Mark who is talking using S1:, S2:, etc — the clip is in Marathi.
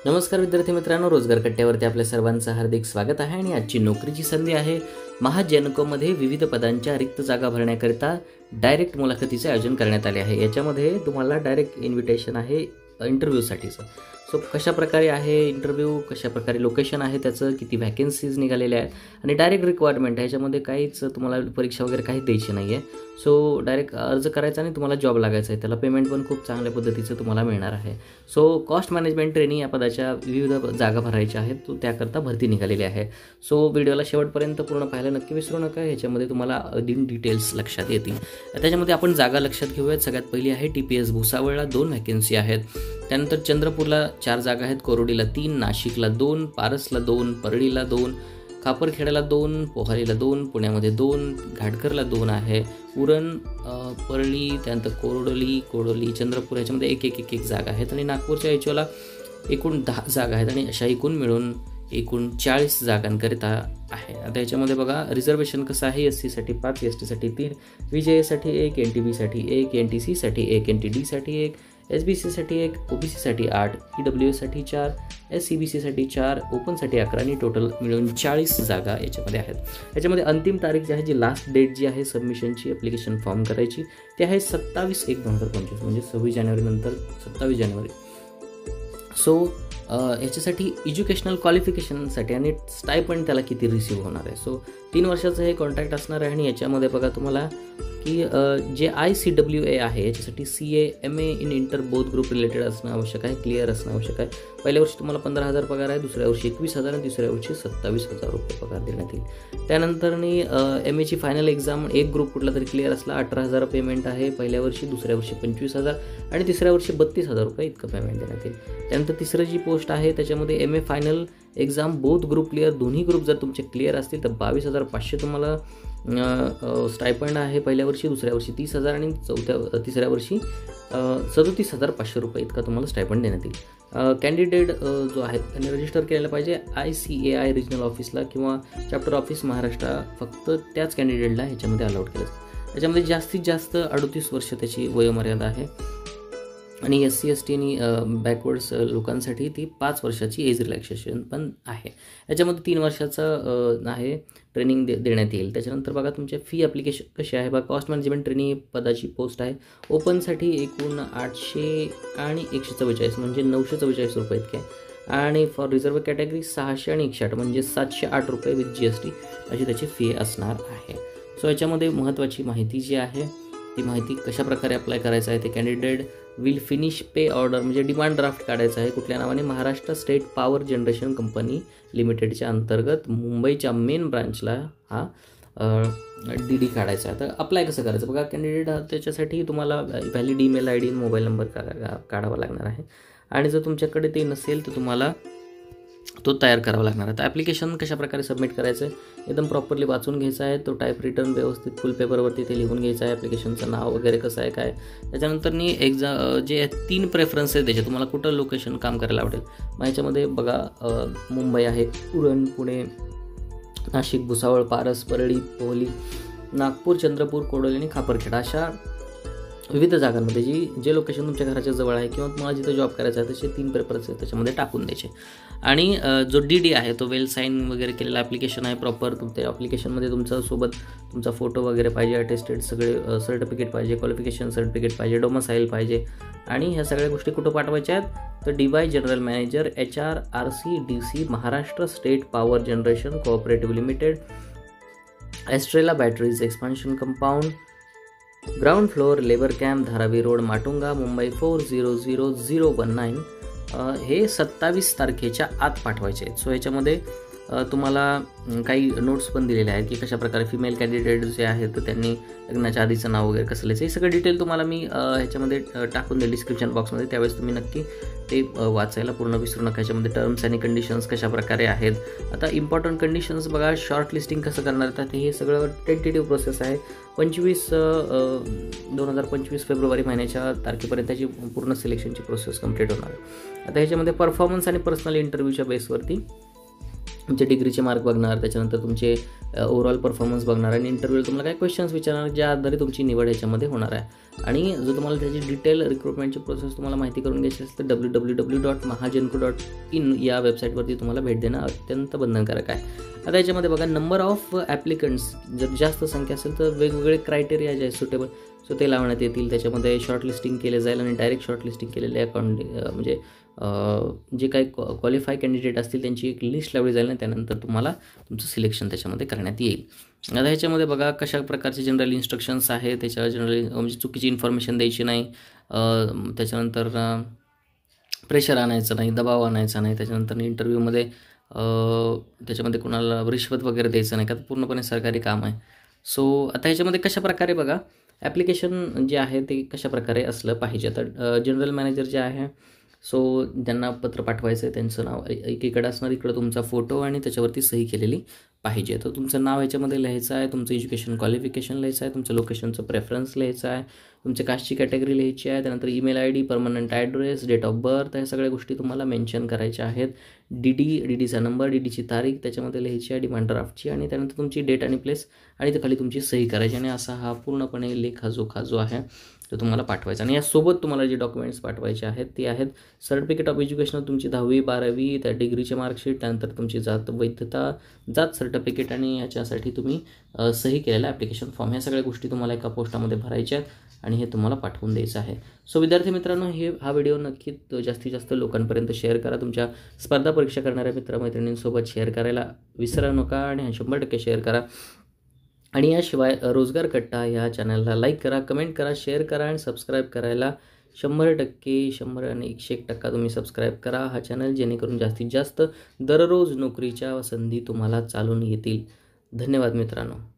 S1: नमस्कार विद्यार्थी मित्रांनो, रोजगार कट्ट्यावरती आपल्या सर्वांचं हार्दिक स्वागत आहे. आणि आजची नोकरीची संधी आहे. महाजनकोमध्ये विविध पदांच्या रिक्त जागा भरण्याकरिता डायरेक्ट मुलाखतीचे आयोजन करण्यात आले आहे. याच्यामध्ये तुम्हाला डायरेक्ट इन्व्हिटेशन आहे इंटरव्ह्यूसाठीचं. सो कशाप्रकारे आहे इंटरव्ह्यू, कशाप्रकारे लोकेशन आहे त्याचं, किती व्हॅकन्सीज निघालेल्या आहेत आणि डायरेक्ट रिक्वायरमेंट आहे. याच्यामध्ये काहीच तुम्हाला परीक्षा वगैरे काही द्यायची नाही आहे. सो डायरेक्ट अर्ज करायचा आणि तुम्हाला जॉब लागायचा आहे. त्याला पेमेंट पण खूप चांगल्या पद्धतीचं तुम्हाला मिळणार आहे. सो कॉस्ट मॅनेजमेंट ट्रेनिंग या पदाच्या विविध जागा भरायच्या आहेत, तो त्याकरता भरती निघालेली आहे. सो व्हिडिओला शेवटपर्यंत पूर्ण पाहायला नक्की विसरू नका. ह्याच्यामध्ये तुम्हाला अधिक डिटेल्स लक्षात येतील. त्याच्यामध्ये आपण जागा लक्षात घेऊयात. सगळ्यात पहिली आहे TPS भुसावळला 2 व्हॅकन्सी आहेत. त्यानंतर चंद्रपूरला 4 जागा आहेत, कोरोडीला 3, नाशिकला 2, पारसला 2, परळीला 2, खापरखेड्याला 2, पोहारीला 2, पुण्यामध्ये 2, घाटकरला 2 आहे. उरण, परळी, त्यानंतर कोडोली, चंद्रपूर ह्याच्यामध्ये एक जागा आहेत. आणि नागपूरच्या याच्याला एकूण 10 जागा आहेत आणि अशा एकूण मिळून एकूण 40 जागांकरिता आहे. आता याच्यामध्ये बघा रिझर्वेशन कसं आहे. SC साठी 5, ST साठी 3, VJA साठी 1, NTB साठी 1, NTC साठी 1, NTD साठी 1, SBC साठी 1, OBC साठी 8, EWS साठी 4, SCBC साठी 4, ओपनसाठी 11 आणि टोटल मिळून 40 जागा याच्यामध्ये आहेत. याच्यामध्ये अंतिम तारीख जी आहे, जी लास्ट डेट जी आहे सबमिशनची ॲप्लिकेशन फॉर्म करायची, ती आहे 27/1/2025 म्हणजे 26 जानेवारी नंतर 27 जानेवारी. सो याच्यासाठी एज्युकेशनल क्वालिफिकेशनसाठी आणि स्टायपंड त्याला किती रिसीव्ह होणार आहे. सो 3 वर्षाचं हे कॉन्ट्रॅक्ट असणार आहे. आणि याच्यामध्ये बघा तुम्हाला की जे ICWA आहे याच्यासाठी CA MA in inter both group related असणं आवश्यक आहे, क्लिअर असणं आवश्यक आहे. पहिल्या वर्षी तुम्हाला 15,000 पगार आहे, दुसऱ्या वर्षी 21,000 आणि तिसऱ्या वर्षी 27,000 रुपये पगार देण्यात येईल. त्यानंतर MA ची फायनल एक्झाम एक ग्रुप कुठला तरी क्लिअर असला 18,000 पेमेंट आहे पहिल्या वर्षी, दुसऱ्या वर्षी 25,000 आणि तिसऱ्या वर्षी 32,000 रुपये इतकं पेमेंट देण्यात येईल. त्यानंतर तिसरं जी पोस्ट आहे त्याच्यामध्ये MA final exam both group clear, दोन्ही ग्रुप जर तुमचे क्लिअर असतील तर 22,500 तुम्हाला स्टायपंड आहे पहिल्या वर्षी, दुसऱ्या वर्षी 30,000 आणि तिसऱ्या वर्षी 37,500 रुपये इतका तुम्हाला स्टायपंड देण्यात येईल. कॅन्डिडेट जो आहे त्यांनी रजिस्टर केलेला पाहिजे ICAI रिजनल ऑफिसला किंवा चॅप्टर ऑफिस महाराष्ट्र. फक्त त्याच कॅन्डिडेटला ह्याच्यामध्ये अलाउड केलं जातं. त्याच्यामध्ये जास्तीत जास्त 38 वर्ष त्याची वयोमर्यादा आहे. आणि SC ST आणि बॅकवर्ड्स लोकांसाठी ती 5 वर्षाची एज रिलॅक्सेशन पण आहे. याच्यामध्ये 3 वर्षाचं आहे ट्रेनिंग देण्यात येईल. त्याच्यानंतर बघा तुमच्या फी ॲप्लिकेशन कशी आहे. बघा कॉस्ट मॅनेजमेंट ट्रेनिंग पदाची पोस्ट आहे. ओपनसाठी एकूण 800 आणि 144 म्हणजे 944 रुपये इतके आहे. आणि फॉर रिझर्व कॅटेगरी 600 आणि 108 म्हणजे 708 रुपये विथ GST अशी त्याची फी असणार आहे. सो याच्यामध्ये महत्त्वाची माहिती जी आहे ती माहिती कशाप्रकारे अप्लाय करायचं आहे ते candidate will finish pay order म्हणजे डिमांड ड्राफ्ट काढायचा आहे. कुठल्या नावाने? Maharashtra state power generation company लिमिटेडच्या अंतर्गत मुंबईच्या मेन ब्रांचला हा DD काढायचा आहे. तर अप्लाय कसं करायचं बघा. कॅन्डिडेट त्याच्यासाठी तुम्हाला व्हॅलिड ईमेल ID आणि मोबाईल नंबर काढावा लागणार आहे. आणि जर तुमच्याकडे ते नसेल तर तुम्हाला तो तयार करावा लागणार आहे. तर ॲप्लिकेशन कशाप्रकारे सबमिट करायचं आहे एकदम प्रॉपरली वाचून घ्यायचा आहे. तो टाईप रिटर्न व्यवस्थित फुल पेपरवरती ते लिहून घ्यायचं आहे. ॲप्लिकेशनचं नाव वगैरे कसं आहे काय. त्याच्यानंतर जे 3 प्रेफरन्सेस द्यायचे तुम्हाला कुठं लोकेशन काम करायला आवडेल. मग ह्याच्यामध्ये बघा मुंबई आहे, उरण, पुणे, नाशिक, भुसावळ, पारस, परळी, पोहली, नागपूर, चंद्रपूर, कोडोली आणि खापरखेडा अशा विविध जागांमध्ये जे लोकेशन तुमच्या घराच्या जवळ आहे किंवा तुम्हाला जिथं जॉब करायचा आहे तसे 3 पेपर्स त्याच्यामध्ये टाकून द्यायचे. आणि जो DD आहे तो वेल साईन वगैरे केलेला ॲप्लिकेशन आहे प्रॉपर. त्या ॲप्लिकेशनमध्ये तुमच्यासोबत तुमचा फोटो वगैरे पाहिजे, अटेस्टेड सगळे सर्टिफिकेट पाहिजे, क्वालिफिकेशन सर्टिफिकेट पाहिजे, डोमासाईल पाहिजे. आणि ह्या सगळ्या गोष्टी कुठं पाठवायच्या आहेत तर DY general manager HR RC DC Maharashtra state power generation cooperative limited, Estrela batteries expansion compound, ground floor labour camp, Dharavi road, Matunga, Mumbai 400019 हे 27 तारखेच्या आत पाठवायचे आहेत. सो याच्यामध्ये तुम्हाला काही नोट्स पण दिलेले आहेत की कशाप्रकारे फिमेल कॅन्डिडेट जे आहेत तर त्यांनी लग्नाच्या आधीचं नाव वगैरे कसं लिहायचं हे सगळं डिटेल तुम्हाला मी ह्याच्यामध्ये टाकून देईल डिस्क्रिप्शन बॉक्समध्ये. त्यावेळेस तुम्ही नक्की ते वाचायला पूर्ण विसरू नका. ह्याच्यामध्ये टर्म्स आणि कंडिशन्स कशाप्रकारे आहेत. आता इम्पॉर्टंट कंडिशन्स बघा. शॉर्ट लिस्टिंग कसं करणार तर हे सगळं टेंटेटिव्ह प्रोसेस आहे. 2025 फेब्रुवारी महिन्याच्या तारखेपर्यंतची पूर्ण सिलेक्शनची प्रोसेस कंप्लीट होणार. आता ह्याच्यामध्ये परफॉर्मन्स आणि पर्सनल इंटरव्ह्यूच्या बेसवरती तुमचे डिग्रीचे मार्क बघणार, त्याच्यानंतर तुमचे ओव्हरऑल परफॉर्मन्स बघणार आणि इंटरव्ह्यूला तुम्हाला काय क्वेश्चन्स विचारणार, ज्या आधारे तुमची निवड ह्याच्यामध्ये होणार आहे. आणि जर तुम्हाला त्याची डिटेल रिक्रुटमेंटची प्रोसेस तुम्हाला माहिती करून घ्यायची असेल तर www.mahagenco.in या वेबसाईटवरती तुम्हाला भेट देणं अत्यंत बंधनकारक आहे. आता याच्यामध्ये बघा, नंबर ऑफ ॲप्लिकंट्स जर जास्त संख्या असेल तर वेगवेगळे क्रायटेरिया जे आहेत सुटेबल सो ते लावण्यात येतील. त्याच्यामध्ये शॉर्टलिस्टिंग केले जाईल आणि डायरेक्ट शॉर्टलिस्टिंग केलेले म्हणजे जे काही क्वालिफाय कॅन्डिडेट असतील त्यांची एक लिस्ट लावली जाईल आणि त्यानंतर तुम्हाला तुमचं सिलेक्शन त्याच्यामध्ये करण्यात येईल. आता ह्याच्यामध्ये बघा कशा प्रकारचे जनरल इन्स्ट्रक्शन्स आहे, त्याच्यावर जनरल म्हणजे चुकीची इन्फॉर्मेशन द्यायची नाही, त्याच्यानंतर प्रेशर आणायचं नाही, दबाव आणायचा नाही, त्याच्यानंतर इंटरव्ह्यूमध्ये त्याच्यामध्ये कोणाला रिश्वत वगैरे द्यायचं नाही, का पूर्णपणे सरकारी काम आहे. सो आता ह्याच्यामध्ये कशाप्रकारे बघा ॲप्लिकेशन जे आहे ते कशाप्रकारे असलं पाहिजे. आता जनरल मॅनेजर जे आहे सो ज्यांना पत्र पाठवायचं आहे त्यांचं नाव एकीकडे असणार, इकडं तुमचा फोटो आणि त्याच्यावरती सही केलेली पाहिजे. तर तुमचं नाव ह्याच्यामध्ये लिहायचं आहे, तुमचं एज्युकेशन क्वालिफिकेशन लिहायचं आहे, तुमचं लोकेशनचं प्रेफरन्स लिहायचं आहे, तुमच्या कास्टची कॅटेगरी लिहायची आहे, त्यानंतर email ID, permanent address, date of birth, ह्या सगळ्या गोष्टी तुम्हाला मेन्शन करायच्या आहेत. डीडीचा नंबर, डीडीची तारीख त्याच्यामध्ये लिहायची आहे, डिमांड ड्राफ्टची, आणि त्यानंतर तुमची डेट आणि प्लेस आणि खाली तुमची सही करायची. आणि असा हा पूर्णपणे लेखाजोखा जो आहे तो तुम्हाला पाठवायचा. आणि यासोबत तुम्हाला जे डॉक्युमेंट्स पाठवायचे आहेत ते आहेत सर्टिफिकेट ऑफ एज्युकेशन, तुमची 10वी 12वी, त्या डिग्रीचे मार्कशीट, त्यानंतर तुमची वैधता, जात सर्टिफिकेट आणि याच्यासाठी तुम्ही सही केलेला ॲप्लिकेशन फॉर्म, ह्या सगळ्या गोष्टी तुम्हाला एका पोस्टामध्ये भरायच्या आहेत आणि हे तुम्हाला पाठवून द्यायचं आहे. सो विद्यार्थी मित्रांनो, हा व्हिडिओ नक्कीच जास्तीत जास्त लोकांपर्यंत शेअर करा. तुमच्या स्पर्धा परीक्षा करणाऱ्या मित्रमैत्रिणींसोबत शेअर करायला विसरू नका आणि 100% शेअर करा. आणि याशिवाय रोजगार कट्टा ह्या चॅनलला लाईक करा, कमेंट करा, शेअर करा आणि सबस्क्राईब करायला 100% 100 आणि 101% तुम्ही सबस्क्राईब करा हा चॅनल, जेणेकरून जास्तीत जास्त दररोज नोकरीच्या संधी तुम्हाला चालून येतील. धन्यवाद मित्रांनो.